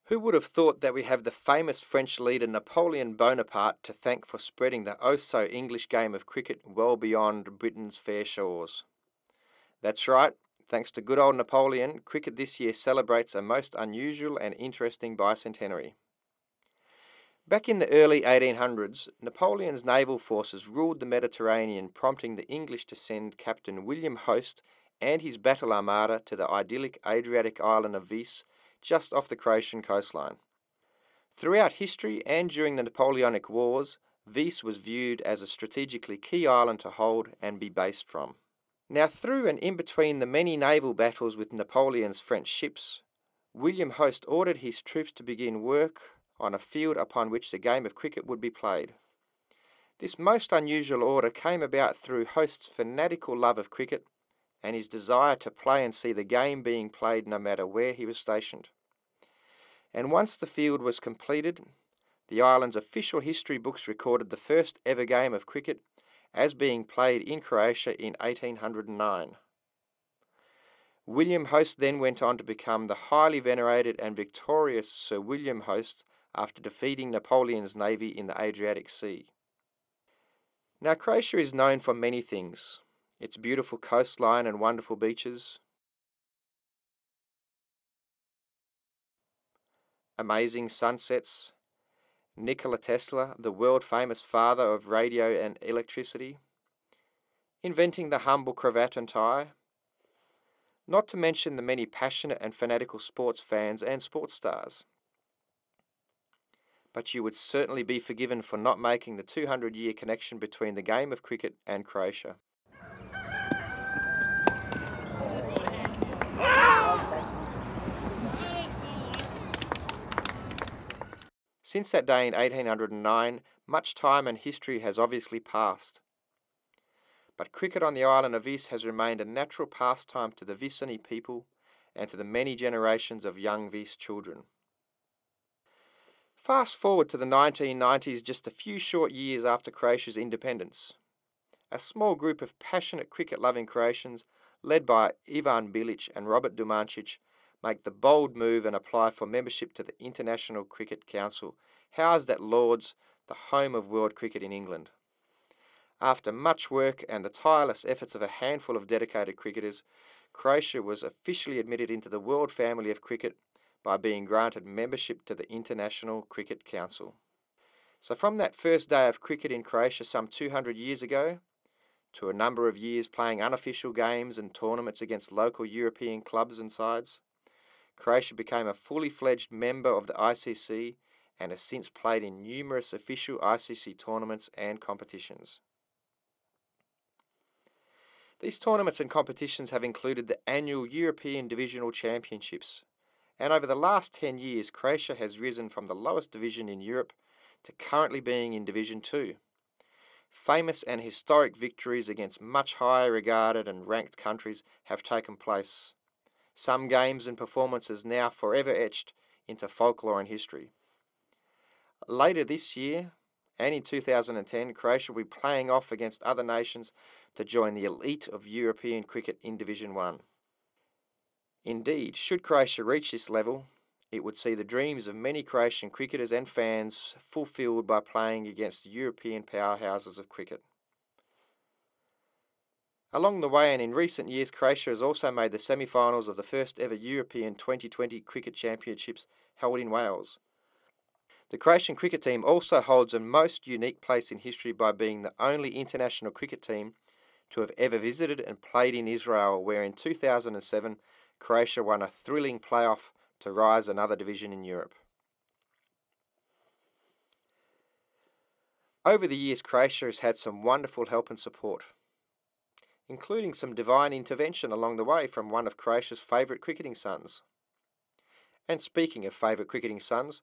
Who would have thought that we have the famous French leader Napoleon Bonaparte to thank for spreading the oh-so-English game of cricket well beyond Britain's fair shores? That's right, thanks to good old Napoleon, cricket this year celebrates a most unusual and interesting bicentenary. Back in the early 1800s, Napoleon's naval forces ruled the Mediterranean, prompting the English to send Captain William Hoste and his battle armada to the idyllic Adriatic island of Vis, just off the Croatian coastline. Throughout history and during the Napoleonic Wars, Vis was viewed as a strategically key island to hold and be based from. Now, through and in between the many naval battles with Napoleon's French ships, William Hoste ordered his troops to begin work on a field upon which the game of cricket would be played. This most unusual order came about through Hoste's fanatical love of cricket and his desire to play and see the game being played no matter where he was stationed. And once the field was completed, the island's official history books recorded the first ever game of cricket as being played in Croatia in 1809. William Hoste then went on to become the highly venerated and victorious Sir William Hoste after defeating Napoleon's navy in the Adriatic Sea. Now, Croatia is known for many things: its beautiful coastline and wonderful beaches, amazing sunsets, Nikola Tesla, the world-famous father of radio and electricity, inventing the humble cravat and tie, not to mention the many passionate and fanatical sports fans and sports stars. But you would certainly be forgiven for not making the 200-year connection between the game of cricket and Croatia. Since that day in 1809, much time and history has obviously passed. But cricket on the island of Vis has remained a natural pastime to the Visani people and to the many generations of young Vis children. Fast forward to the 1990s, just a few short years after Croatia's independence. A small group of passionate cricket-loving Croatians, led by Ivan Bilic and Robert Dumancic, make the bold move and apply for membership to the International Cricket Council, housed at Lord's, the home of world cricket in England. After much work and the tireless efforts of a handful of dedicated cricketers, Croatia was officially admitted into the world family of cricket by being granted membership to the International Cricket Council. So from that first day of cricket in Croatia some 200 years ago, to a number of years playing unofficial games and tournaments against local European clubs and sides, Croatia became a fully fledged member of the ICC and has since played in numerous official ICC tournaments and competitions. These tournaments and competitions have included the annual European Divisional Championships, and over the last 10 years, Croatia has risen from the lowest division in Europe to currently being in Division 2. Famous and historic victories against much higher regarded and ranked countries have taken place. Some games and performances now forever etched into folklore and history. Later this year, and in 2010, Croatia will be playing off against other nations to join the elite of European cricket in Division 1. Indeed, should Croatia reach this level, it would see the dreams of many Croatian cricketers and fans fulfilled by playing against the European powerhouses of cricket. Along the way and in recent years, Croatia has also made the semi-finals of the first ever European 2020 Cricket Championships held in Wales. The Croatian cricket team also holds a most unique place in history by being the only international cricket team to have ever visited and played in Israel, where in 2007 Croatia won a thrilling playoff to rise another division in Europe. Over the years, Croatia has had some wonderful help and support, including some divine intervention along the way from one of Croatia's favourite cricketing sons. And speaking of favourite cricketing sons,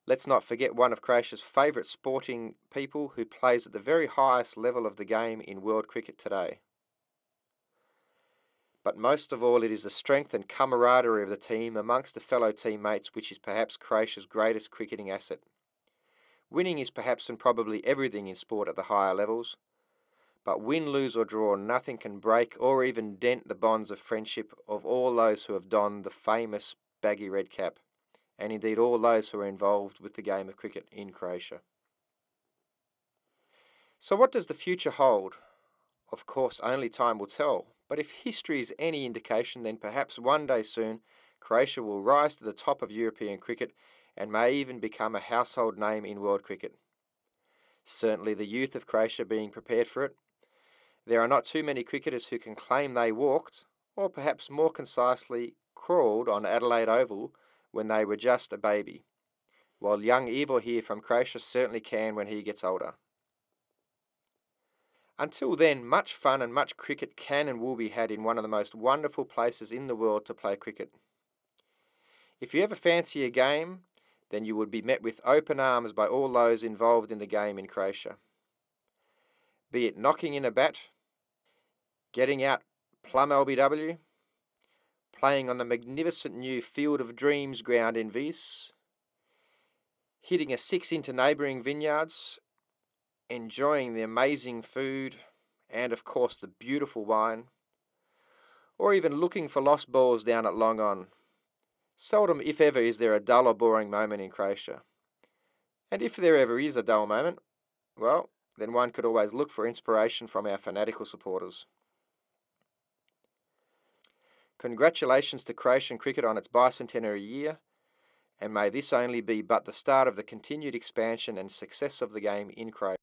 let's not forget one of Croatia's favourite sporting people who plays at the very highest level of the game in world cricket today. But most of all, it is the strength and camaraderie of the team amongst the fellow teammates which is perhaps Croatia's greatest cricketing asset. Winning is perhaps and probably everything in sport at the higher levels, but win, lose or draw, nothing can break or even dent the bonds of friendship of all those who have donned the famous baggy red cap and indeed all those who are involved with the game of cricket in Croatia. So what does the future hold? Of course, only time will tell, but if history is any indication, then perhaps one day soon Croatia will rise to the top of European cricket and may even become a household name in world cricket. Certainly the youth of Croatia being prepared for it. There are not too many cricketers who can claim they walked, or perhaps more concisely, crawled on Adelaide Oval when they were just a baby, while young Ivor here from Croatia certainly can when he gets older. Until then, much fun and much cricket can and will be had in one of the most wonderful places in the world to play cricket. If you ever fancy a game, then you would be met with open arms by all those involved in the game in Croatia. Be it knocking in a bat, getting out Plum LBW, playing on the magnificent new Field of Dreams ground in Vis, hitting a six into neighbouring vineyards, enjoying the amazing food, and of course the beautiful wine, or even looking for lost balls down at Long On. Seldom, if ever, is there a dull or boring moment in Croatia. And if there ever is a dull moment, well, then one could always look for inspiration from our fanatical supporters. Congratulations to Croatian cricket on its bicentenary year, and may this only be but the start of the continued expansion and success of the game in Croatia.